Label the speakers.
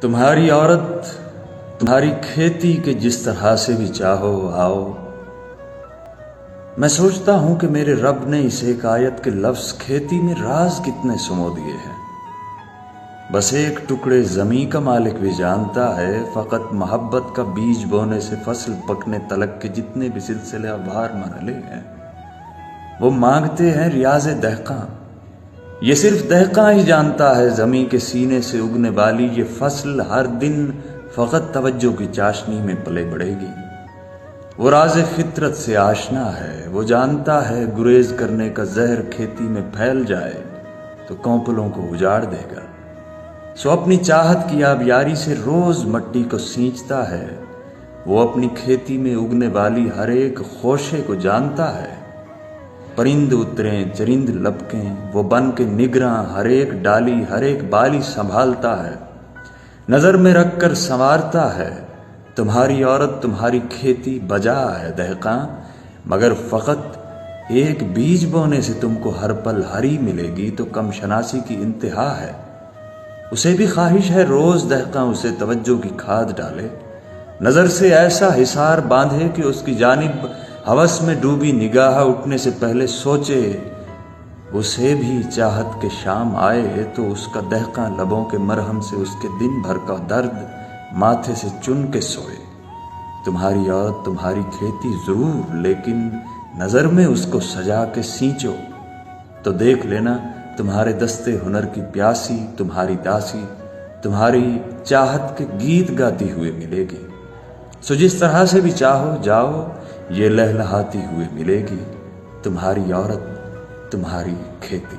Speaker 1: تمہاری عورت تمہاری کھیتی کے جس طرح سے بھی چاہو آؤ۔ میں سوچتا ہوں کہ میرے رب نے اس ایک آیت کے لفظ کھیتی میں راز کتنے سمو دیے ہیں۔ بس ایک ٹکڑے زمیں کا مالک بھی جانتا ہے، فقط محبت کا بیج بونے سے فصل پکنے تلک کے جتنے بھی سلسلے وار مرحلے ہیں وہ مانگتے ہیں ریاض دہقاں۔ یہ صرف دہقاں ہی جانتا ہے زمیں کے سینے سے اگنے والی یہ فصل ہر دن فقط توجہ کی چاشنی میں پلے بڑھے گی۔ وہ راز فطرت سے آشنا ہے، وہ جانتا ہے گریز کرنے کا زہر کھیتی میں پھیل جائے تو کونپلوں کو اجاڑ دے گا۔ سو اپنی چاہت کی آبیاری سے روز مٹی کو سینچتا ہے۔ وہ اپنی کھیتی میں اگنے والی ہر ایک خوشے کو جانتا ہے۔ پرند اتریں چرند لپکیں، وہ بن کے نگراں ہر ایک ڈالی ہر ایک بالی سنبھالتا ہے، نظر میں رکھ کر سنوارتا ہے۔ تمہاری عورت تمہاری کھیتی بجا ہے دہقاں، مگر فقط ایک بیج بونے سے تم کو ہر پل ہری ملے گی تو کم شناسی کی انتہا ہے۔ اسے بھی خواہش ہے روز دہقاں اسے توجہ کی کھاد ڈالے، نظر سے ایسا حصار باندھے کہ اس کی جانب ہوس میں ڈوبی نگاہ اٹھنے سے پہلے سوچے۔ اسے بھی چاہت کے شام آئے تو اس کا دہقاں لبوں کے مرہم سے اس کے دن بھر کا درد ماتھے سے چن کے سوئے۔ تمہاری عورت تمہاری کھیتی ضرور، لیکن نظر میں اس کو سجا کے سینچو تو دیکھ لینا تمہارے دستے ہنر کی پیاسی تمہاری داسی تمہاری چاہت کے گیت گاتی ہوئے ملے گی۔ سو جس طرح سے بھی چاہو جاؤ، یہ لہلہاتی ہوئے ملے گی تمہاری عورت تمہاری کھیتی۔